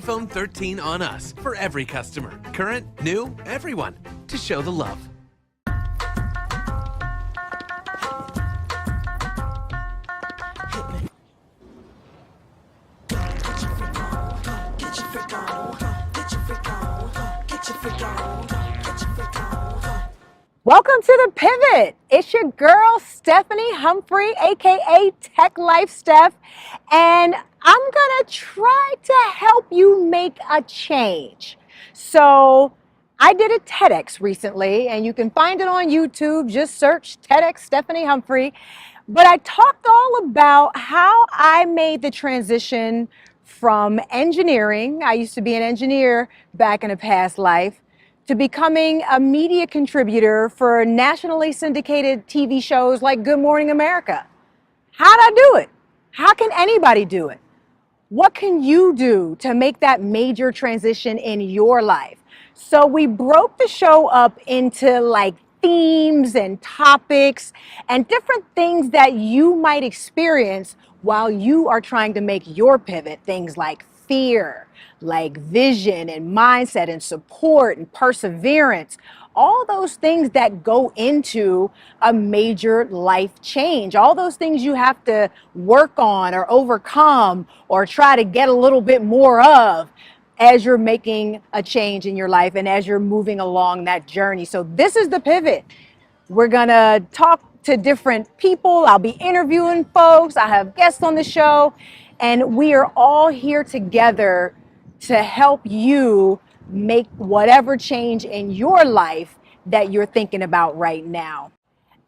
iPhone 13 on us for every customer. Current, new, everyone. To show the love. Welcome to The Pivot. It's your girl, Stephanie Humphrey, aka Tech Life Steph, and I'm gonna try to help you make a change. So I did a TEDx recently, and you can find it on YouTube. Just search TEDx Stephanie Humphrey. But I talked all about how I made the transition from engineering. I used to be an engineer back in a past life, to becoming a media contributor for nationally syndicated TV shows like Good Morning America. How'd I do it? How can anybody do it? What can you do to make that major transition in your life? So we broke the show up into like themes and topics and different things that you might experience while you are trying to make your pivot. Things like fear, like vision and mindset and support and perseverance, all those things that go into a major life change, all those things you have to work on or overcome or try to get a little bit more of as you're making a change in your life and as you're moving along that journey. So this is The Pivot. We're gonna talk to different people. I'll be interviewing folks. I have guests on the show, and we are all here together to help you make whatever change in your life that you're thinking about right now.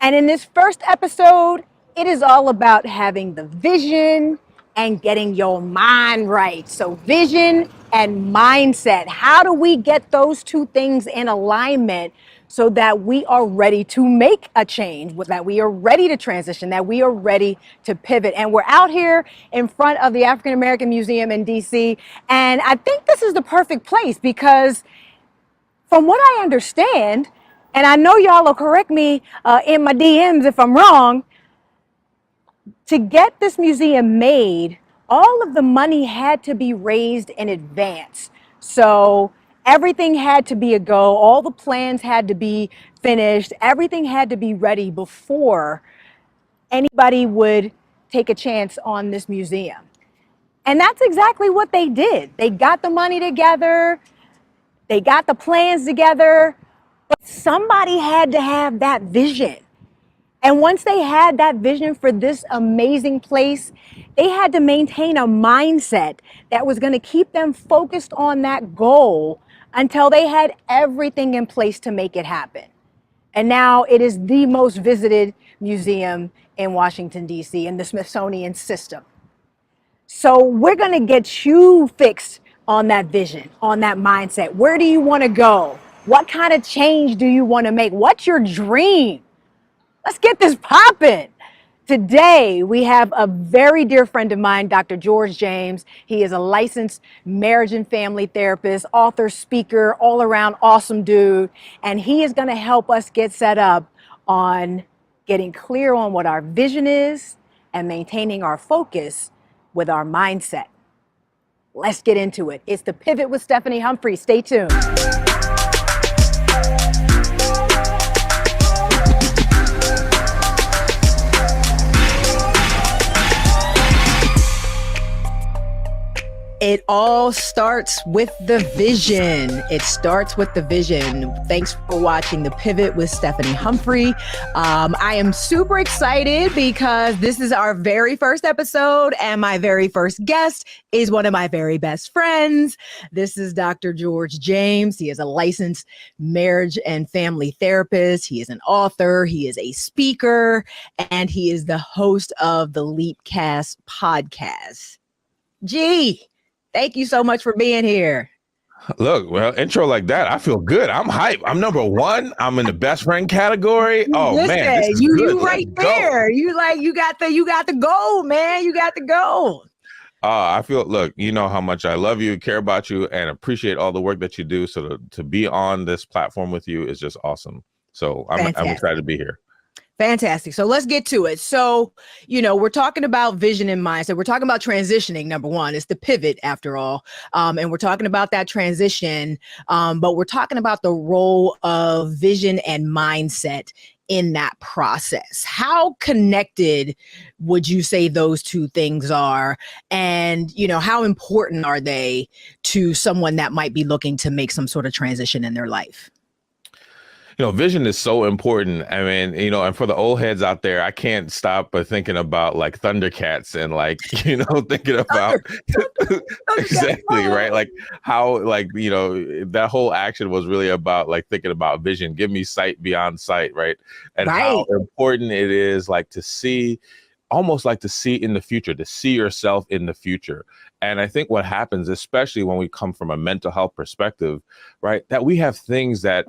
And in this first episode, it is all about having the vision and getting your mind right. So vision and mindset. How do we get those two things in alignment so that we are ready to make a change, that we are ready to transition, that we are ready to pivot? And we're out here in front of the African American Museum in DC. And I think this is the perfect place because from what I understand, and I know y'all will correct me in my DMs if I'm wrong, to get this museum made, all of the money had to be raised in advance. So everything had to be a go. All the plans had to be finished. Everything had to be ready before anybody would take a chance on this museum. And that's exactly what they did. They got the money together. They got the plans together. But somebody had to have that vision. And once they had that vision for this amazing place, they had to maintain a mindset that was going to keep them focused on that goal until they had everything in place to make it happen. And now it is the most visited museum in Washington, D.C., in the Smithsonian system. So we're going to get you fixed on that vision, on that mindset. Where do you want to go? What kind of change do you want to make? What's your dream? Let's get this popping. Today, we have a very dear friend of mine, Dr. George James. He is a licensed marriage and family therapist, author, speaker, all around awesome dude. And he is going to help us get set up on getting clear on what our vision is and maintaining our focus with our mindset. Let's get into it. It's The Pivot with Stephanie Humphrey. Stay tuned. It all starts with the vision. It starts with the vision. Thanks for watching The Pivot with Stephanie Humphrey. I am super excited because this is our very first episode and my very first guest is one of my very best friends. This is Dr. George James. He is a licensed marriage and family therapist. He is an author. He is a speaker, and he is the host of the Leapcast podcast. Gee. Thank you so much for being here. Look, well, intro like that, I feel good. I'm hype. I'm number one. I'm in the best friend category. Oh, listen, man, this is you good. right there. You got the gold, man. You got the gold. I feel, look, you know how much I love you, care about you, and appreciate all the work that you do. So to be on this platform with you is just awesome. So I'm excited to be here. Fantastic. So let's get to it. So, we're talking about vision and mindset. We're talking about transitioning. Number one, it's the pivot after all. And we're talking about that transition. But we're talking about the role of vision and mindset in that process. How connected would you say those two things are? And, how important are they to someone that might be looking to make some sort of transition in their life? Vision is so important. I mean, and for the old heads out there, I can't stop but thinking about like Thundercats and like, thinking about exactly, right? Like how, like, that whole action was really about like thinking about vision. Give me sight beyond sight, right? And how important it is like to see, almost like to see in the future, to see yourself in the future. And I think what happens, especially when we come from a mental health perspective, right, that we have things that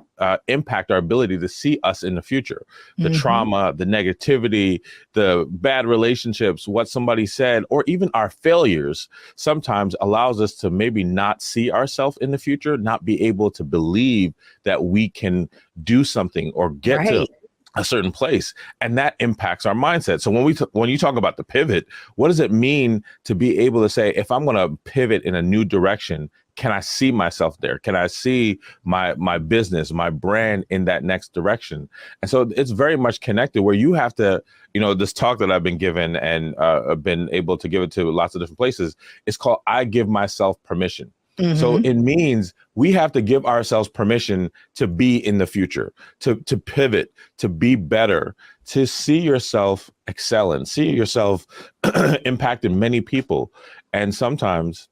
impact our ability to see us in the future. The trauma, the negativity, the bad relationships, what somebody said, or even our failures sometimes allows us to maybe not see ourselves in the future, not be able to believe that we can do something or get to a certain place, and that impacts our mindset. So when you talk about the pivot, what does it mean to be able to say, if I'm going to pivot in a new direction, can I see myself there? Can I see my business, my brand in that next direction? And so it's very much connected where you have to, this talk that I've been given and I've been able to give it to lots of different places. It's called I Give Myself Permission. So it means we have to give ourselves permission to be in the future, to pivot, to be better, to see yourself excelling, see yourself impacting many people. And sometimes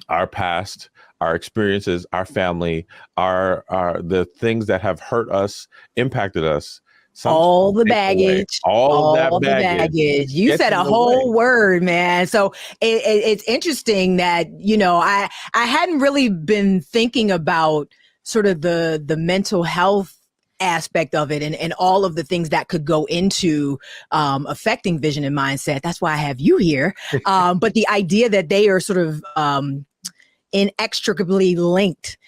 our past, our experiences, our family, our the things that have hurt us, impacted us. All the baggage, all of that baggage. You said a whole word, man. So it's interesting that, I hadn't really been thinking about sort of the mental health aspect of it and all of the things that could go into affecting vision and mindset. That's why I have you here. But the idea that they are sort of inextricably linked,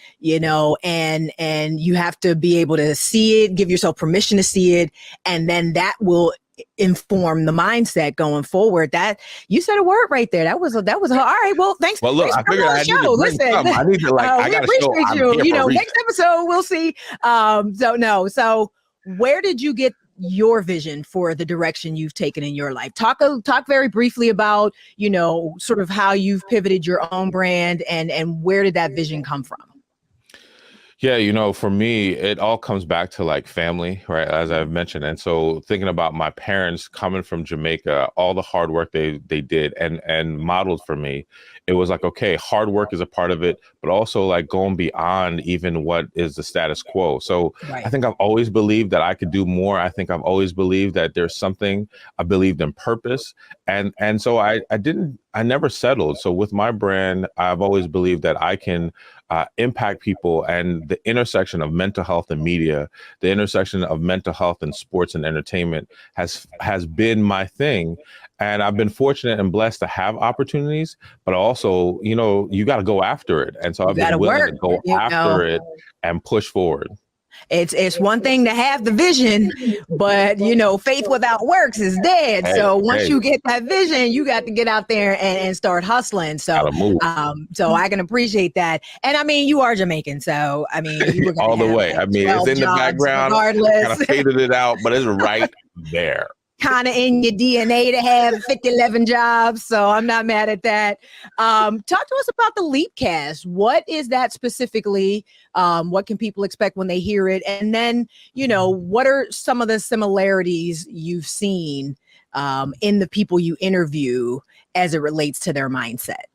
and you have to be able to see it, give yourself permission to see it, and then that will inform the mindset going forward. That you said a word right there. That was all right. Well, thanks. Well, look, thanks I figured I need to bring some. I need to we appreciate you. Next episode we'll see. So where did you get your vision for the direction you've taken in your life? Talk very briefly about, sort of how you've pivoted your own brand and where did that vision come from? Yeah, for me, it all comes back to like family, right? As I've mentioned. And so thinking about my parents coming from Jamaica, all the hard work they did and modeled for me, it was like, okay, hard work is a part of it, but also like going beyond even what is the status quo. So I think I've always believed that I could do more. I think I've always believed that there's something. I believed in purpose. And so I never settled. So with my brand, I've always believed that I can impact people, and the intersection of mental health and media, the intersection of mental health and sports and entertainment has been my thing. And I've been fortunate and blessed to have opportunities, but also, you got to go after it. And so I've been willing to go after it and push forward. It's one thing to have the vision, but faith without works is dead. So once you get that vision, you got to get out there and start hustling. So so I can appreciate that. And I mean, you are Jamaican, so I mean, you were all the way. I mean, it's in the background. Kind of faded it out, but it's right there. Kind of in your DNA to have 11 jobs. So I'm not mad at that. Talk to us about the Leapcast. What is that specifically? What can people expect when they hear it? And then, what are some of the similarities you've seen in the people you interview as it relates to their mindset?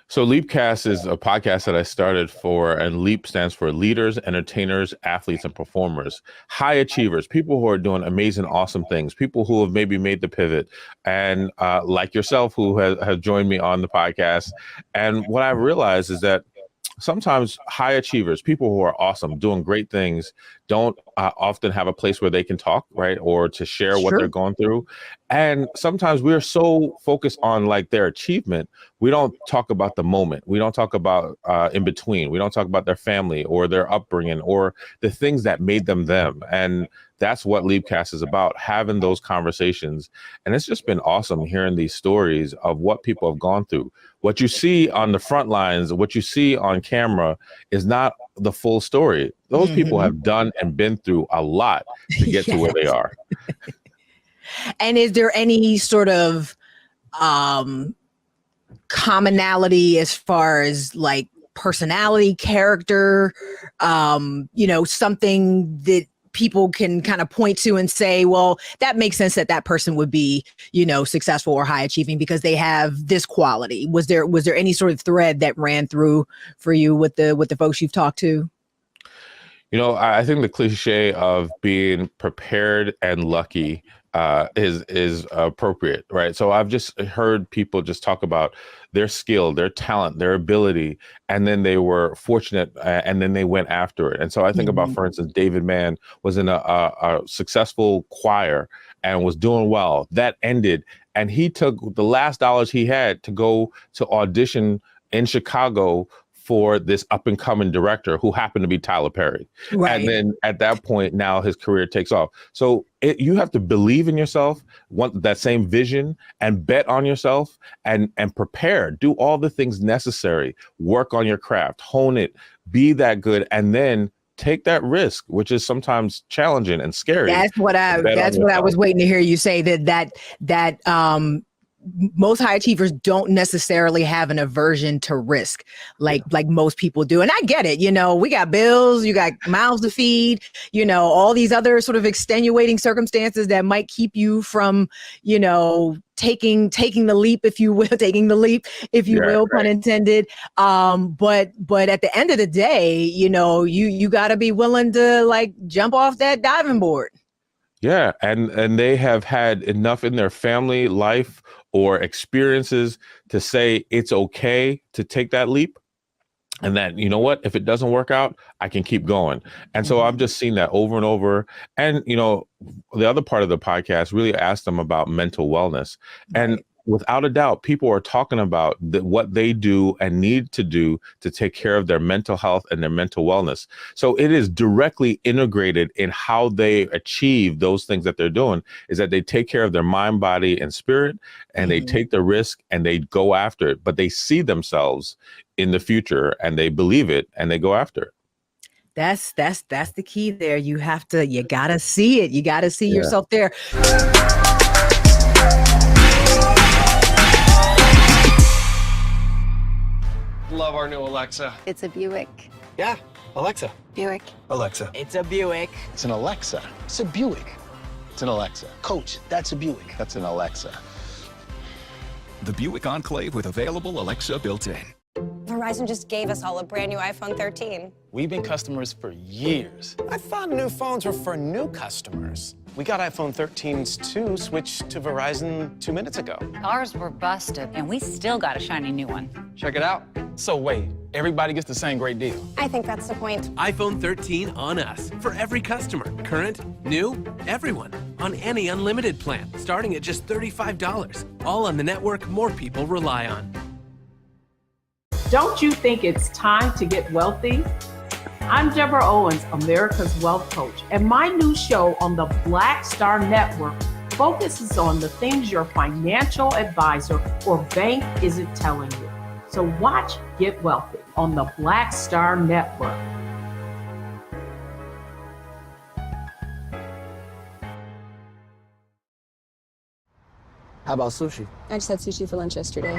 So Leapcast is a podcast that I started for, and Leap stands for leaders, entertainers, athletes, and performers, high achievers, people who are doing amazing, awesome things, people who have maybe made the pivot, and like yourself, who have joined me on the podcast. And what I realized is that sometimes high achievers, people who are awesome, doing great things, don't often have a place where they can talk, right, or to share what they're going through. And sometimes we're so focused on like their achievement, we don't talk about the moment. We don't talk about in between. We don't talk about their family or their upbringing or the things that made them them. And that's what Leapcast is about, having those conversations. And it's just been awesome hearing these stories of what people have gone through. What you see on the front lines, what you see on camera is not the full story. Those people have done and been through a lot to get to where they are. And is there any sort of commonality as far as like personality, character, something that people can kind of point to and say, well, that makes sense that person would be, successful or high achieving because they have this quality? Was there any sort of thread that ran through for you with the folks you've talked to? I think the cliche of being prepared and lucky is appropriate, right? So I've just heard people just talk about their skill, their talent, their ability, and then they were fortunate and then they went after it. And so I think about, for instance, David Mann was in a successful choir and was doing well. That ended, and he took the last dollars he had to go to audition in Chicago for this up and coming director who happened to be Tyler Perry. Right. And then at that point, now his career takes off. So you have to believe in yourself, want that same vision, and bet on yourself and prepare, do all the things necessary, work on your craft, hone it, be that good, and then take that risk, which is sometimes challenging and scary. That's what I was waiting to hear you say, that most high achievers don't necessarily have an aversion to risk like most people do. And I get it. We got bills, you got mouths to feed, all these other sort of extenuating circumstances that might keep you from, taking the leap, if you will, pun intended. But at the end of the day, you got to be willing to like jump off that diving board. Yeah. And they have had enough in their family life or experiences to say it's okay to take that leap. And that, if it doesn't work out, I can keep going. And so I've just seen that over and over. And, the other part of the podcast really asked them about mental wellness. And without a doubt, people are talking about what they do and need to do to take care of their mental health and their mental wellness. So it is directly integrated in how they achieve those things that they're doing, is that they take care of their mind, body, and spirit, and they take the risk and they go after it. But they see themselves in the future and they believe it and they go after it. That's the key there. You gotta see it. You gotta see yourself there. Love our new Alexa. It's a Buick. Yeah, Alexa. Buick. Alexa. It's a Buick. It's an Alexa. It's a Buick. It's an Alexa. Coach, that's a Buick. That's an Alexa. The Buick Enclave with available Alexa built in. Verizon just gave us all a brand new iPhone 13. We've been customers for years. I thought new phones were for new customers. We got iPhone 13s too, switched to Verizon 2 minutes ago. Ours were busted, and we still got a shiny new one. Check it out. So wait, everybody gets the same great deal. I think that's the point. iPhone 13 on us for every customer. Current, new, everyone. On any unlimited plan, starting at just $35. All on the network more people rely on. Don't you think it's time to get wealthy? I'm Deborah Owens, America's Wealth Coach, and my new show on the Black Star Network focuses on the things your financial advisor or bank isn't telling you. So watch Get Wealthy on the Black Star Network. How about sushi? I just had sushi for lunch yesterday.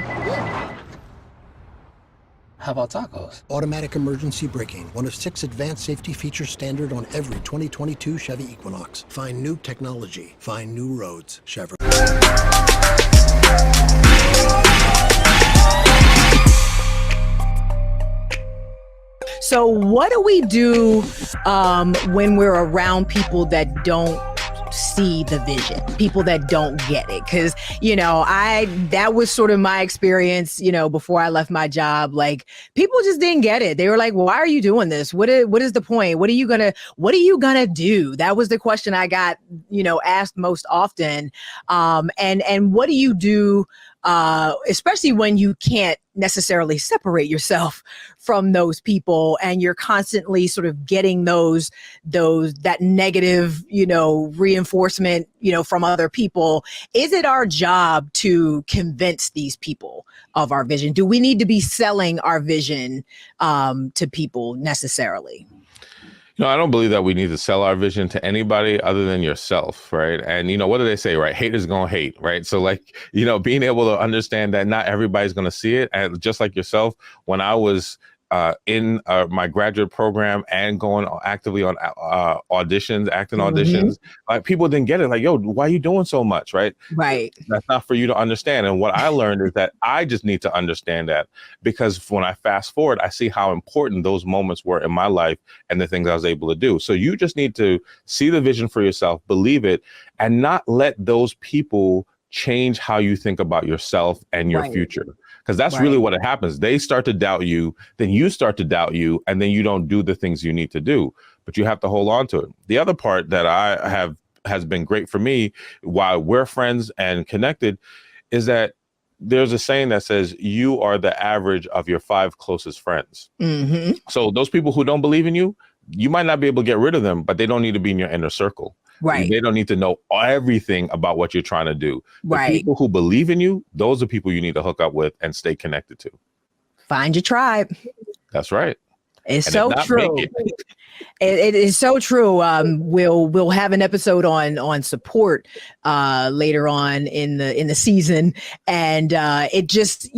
How about tacos? Automatic emergency braking, one of 6 advanced safety features standard on every 2022 Chevy Equinox. Find new technology, find new roads, Chevrolet. So what do we do when we're around people that don't don't see the vision, people that don't get it. Cause, that was sort of my experience, before I left my job. Like, people just didn't get it. They were like, why are you doing this? What is the point? What are you gonna do? That was the question I got, asked most often. And what do you do, especially when you can't necessarily separate yourself from those people and you're constantly sort of getting that negative, reinforcement, from other people. Is it our job to convince these people of our vision? Do we need to be selling our vision to people necessarily? No, I don't believe that we need to sell our vision to anybody other than yourself, right? And, what do they say, right? Haters gonna hate, right? So being able to understand that not everybody's gonna see it. And just like yourself, when I was in my graduate program and going actively on auditions, acting auditions, like people didn't get it. Like, yo, why are you doing so much, right? Right. That's not for you to understand. And what I learned is that I just need to understand that, because when I fast forward, I see how important those moments were in my life and the things I was able to do. So you just need to see the vision for yourself, believe it, and not let those people change how you think about yourself and your future. Because that's really what it happens. They start to doubt you, then you start to doubt you, and then you don't do the things you need to do. But you have to hold on to it. The other part that has been great for me while we're friends and connected is that there's a saying that says you are the average of your 5 closest friends. So those people who don't believe in you, you might not be able to get rid of them, but they don't need to be in your inner circle. Right. They don't need to know everything about what you're trying to do. The people who believe in you, those are people you need to hook up with and stay connected to. Find your tribe. That's right. It's so true. It is so true. We'll have an episode on support later on in the season, and it just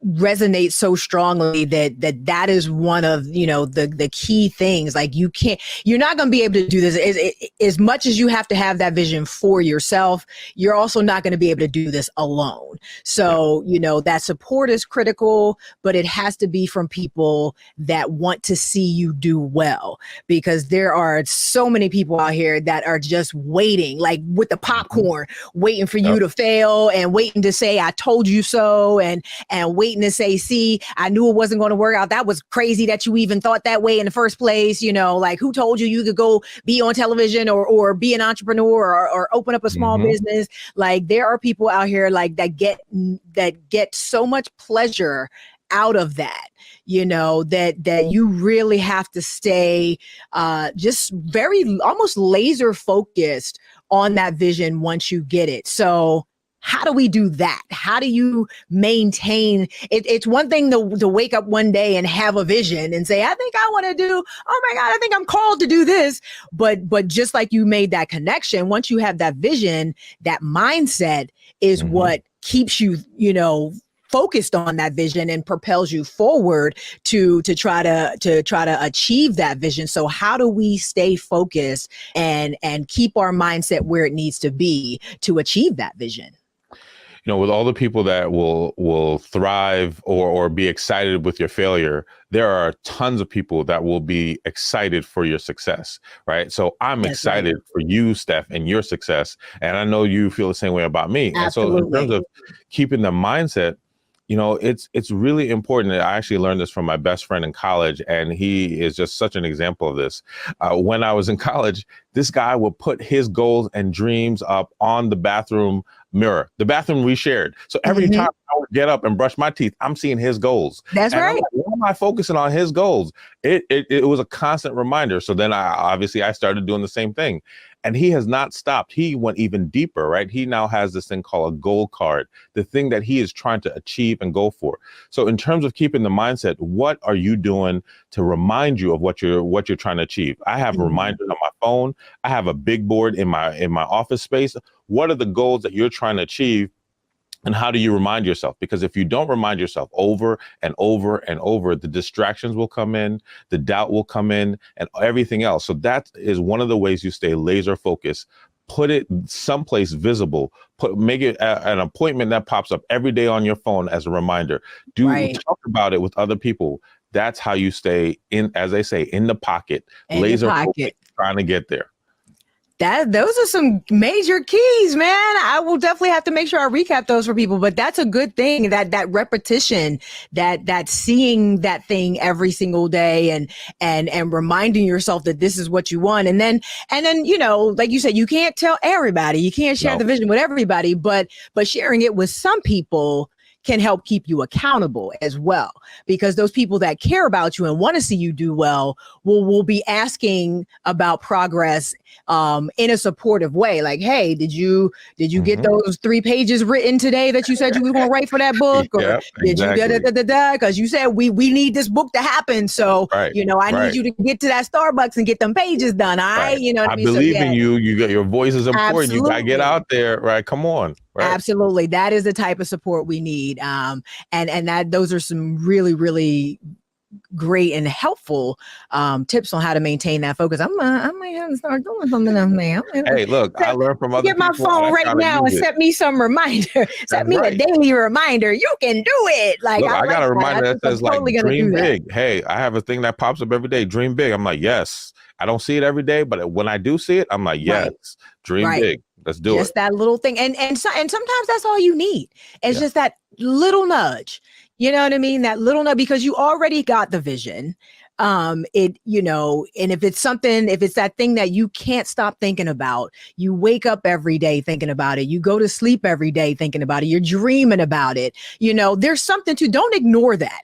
resonates so strongly that is one of the key things. Like, you're not going to be able to do this as much as you have to have that vision for yourself. You're also not going to be able to do this alone. So that support is critical, but it has to be from people that want to see you do well, because there are so many people out here that are just waiting, like with the popcorn, waiting for you to fail and waiting to say I told you so, and waiting to say, see, I knew it wasn't going to work out. That was crazy that you even thought that way in the first place. Like, who told you could go be on television or be an entrepreneur or open up a small business? Like, there are people out here like that get so much pleasure out of that, that you really have to stay just very almost laser focused on that vision once you get it. So how do we do that? How do you maintain it? It's one thing to wake up one day and have a vision and say, I think I want to do, oh my God, I think I'm called to do this. But just like you made that connection, once you have that vision, that mindset is what keeps you, focused on that vision and propels you forward to try to achieve that vision. So how do we stay focused and keep our mindset where it needs to be to achieve that vision? With all the people that will thrive or be excited with your failure, there are tons of people that will be excited for your success, right? So I'm excited for you, Steph, and your success. And I know you feel the same way about me. Absolutely. And so in terms of keeping the mindset, it's really important. I actually learned this from my best friend in college, and he is just such an example of this. When I was in college, this guy would put his goals and dreams up on the bathroom mirror, the bathroom we shared. So every time I would get up and brush my teeth, I'm seeing his goals. That's right. Like, why am I focusing on his goals? It was a constant reminder. So then I started doing the same thing. And he has not stopped. He went even deeper, right? He now has this thing called a goal card, the thing that he is trying to achieve and go for. So in terms of keeping the mindset, what are you doing to remind you of what you're trying to achieve? I have reminders on my phone. I have a big board in my office space. What are the goals that you're trying to achieve? And how do you remind yourself? Because if you don't remind yourself over and over and over, the distractions will come in, the doubt will come in, and everything else. So that is one of the ways you stay laser focused. Put it someplace visible. Make it an appointment that pops up every day on your phone as a reminder. Talk about it with other people. That's how you stay in, as they say, in the pocket, laser focused, trying to get there. Those are some major keys, man. I will definitely have to make sure I recap those for people, but that's a good thing, that repetition, that seeing that thing every single day and reminding yourself that this is what you want. And then, like you said, you can't tell everybody, you can't share the vision with everybody, but sharing it with some people can help keep you accountable as well, because those people that care about you and want to see you do well will be asking about progress in a supportive way. Like, hey, did you get those 3 pages written today that you said you were going to write for that book? Or did you because you said we need this book to happen. So, I need you to get to that Starbucks and get them pages done. I believe in you. You got, your voice is important. Absolutely. You got to get out there, right? Come on. Right. Absolutely. That is the type of support we need. And that those are some really, really great and helpful tips on how to maintain that focus. I might have to start doing something else, man. Hey, look, I learned from other people. Get my phone right now and set me some reminder. Set me a daily reminder. You can do it. Like, look, I got a reminder that says, like, dream big. That. Hey, I have a thing that pops up every day. Dream big. I'm like, yes. I don't see it every day, but when I do see it, I'm like, yes, dream big. Let's do it. Just that little thing. And sometimes that's all you need. It's just that little nudge. You know what I mean? That little nudge, because you already got the vision. And if it's that thing that you can't stop thinking about, you wake up every day thinking about it, you go to sleep every day thinking about it, you're dreaming about it, there's something don't ignore that,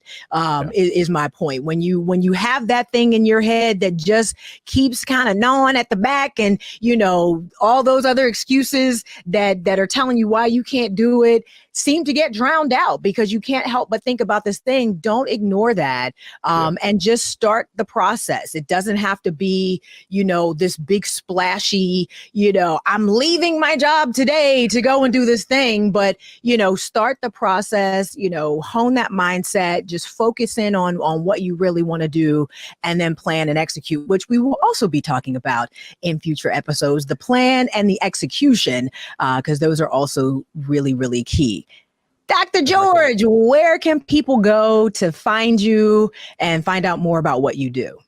is my point. When you have that thing in your head that just keeps kind of gnawing at the back, and, all those other excuses that are telling you why you can't do it seem to get drowned out because you can't help but think about this thing. Don't ignore that. And just start the process. It doesn't have to be, this big splashy, I'm leaving my job today to go and do this thing, but, start the process, hone that mindset, just focus in on what you really want to do, and then plan and execute, which we will also be talking about in future episodes, the plan and the execution, because those are also really, really key. Dr. George, where can people go to find you and find out more about what you do?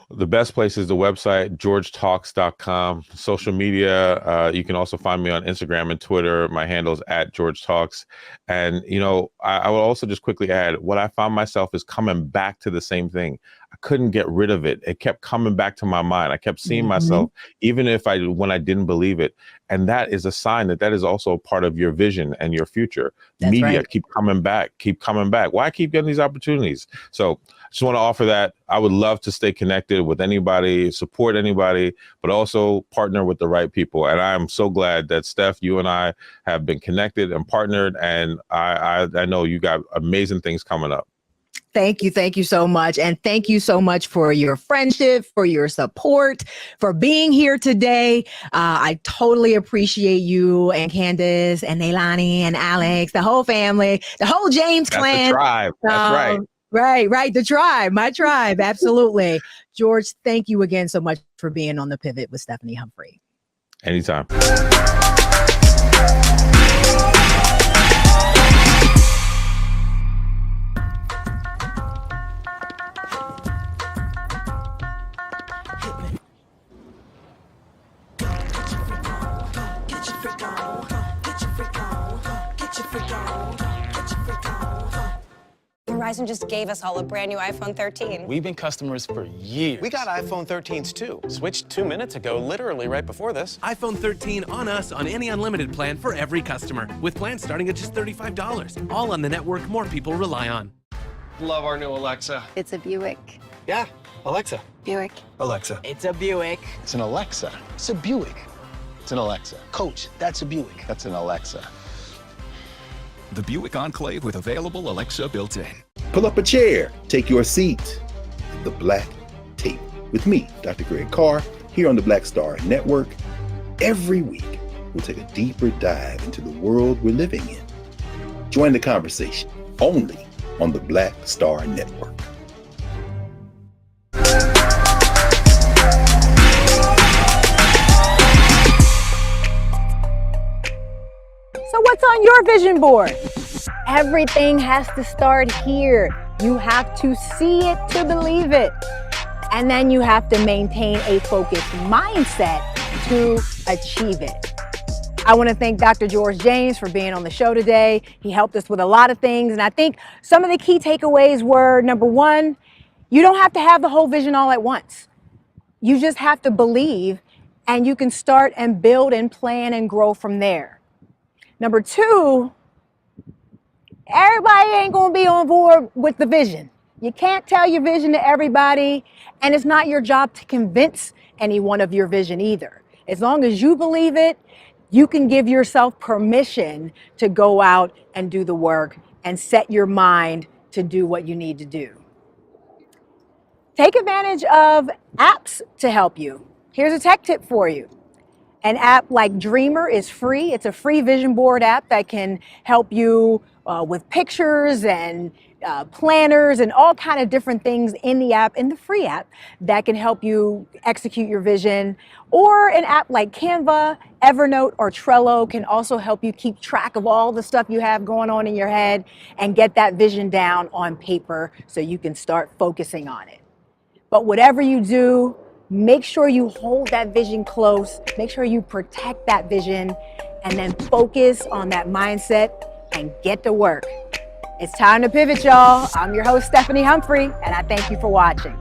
The best place is the website, georgetalks.com. Social media, you can also find me on Instagram and Twitter. My handle is @GeorgeTalks. And, I will also just quickly add, what I found myself is coming back to the same thing. I couldn't get rid of it. It kept coming back to my mind. I kept seeing myself, even when I didn't believe it. And that is a sign that is also part of your vision and your future. That's Media, right. keep coming back. Why keep getting these opportunities? So I just want to offer that. I would love to stay connected with anybody, support anybody, but also partner with the right people. And I'm so glad that Steph, you and I have been connected and partnered. And I know you got amazing things coming up. Thank you. Thank you so much. And thank you so much for your friendship, for your support, for being here today. I totally appreciate you and Candace and Neilani and Alex, the whole family, the whole James clan. The tribe. That's right. Right. The tribe, my tribe. Absolutely. George, thank you again so much for being on The Pivot with Stephanie Humphrey. Anytime. Verizon just gave us all a brand new iPhone 13. We've been customers for years. We got iPhone 13s too. Switched 2 minutes ago, literally right before this. iPhone 13 on us on any unlimited plan for every customer, with plans starting at just $35. All on the network more people rely on. Love our new Alexa. It's a Buick. Yeah, Alexa. Buick. Alexa. It's a Buick. It's an Alexa. It's a Buick. It's an Alexa. Coach, that's a Buick. That's an Alexa. The Buick Enclave with available Alexa built in. Pull up a chair, take your seat. The Black Tape with me, Dr. Greg Carr, here on the Black Star Network. Every week, we'll take a deeper dive into the world we're living in. Join the conversation only on the Black Star Network. So what's on your vision board? Everything has to start here. You have to see it to believe it. And then you have to maintain a focused mindset to achieve it. I want to thank Dr. George James for being on the show today. He helped us with a lot of things. And I think some of the key takeaways were, number one, you don't have to have the whole vision all at once. You just have to believe, and you can start and build and plan and grow from there. Number two, everybody ain't going to be on board with the vision. You can't tell your vision to everybody, and it's not your job to convince anyone of your vision either. As long as you believe it, you can give yourself permission to go out and do the work and set your mind to do what you need to do. Take advantage of apps to help you. Here's a tech tip for you. An app like Dreamer is free. It's a free vision board app that can help you with pictures and planners and all kind of different things in the app, in the free app, that can help you execute your vision. Or an app like Canva, Evernote, or Trello can also help you keep track of all the stuff you have going on in your head and get that vision down on paper so you can start focusing on it. But whatever you do, make sure you hold that vision close, make sure you protect that vision, and then focus on that mindset and get to work. It's time to pivot, y'all. I'm your host, Stephanie Humphrey, and I thank you for watching.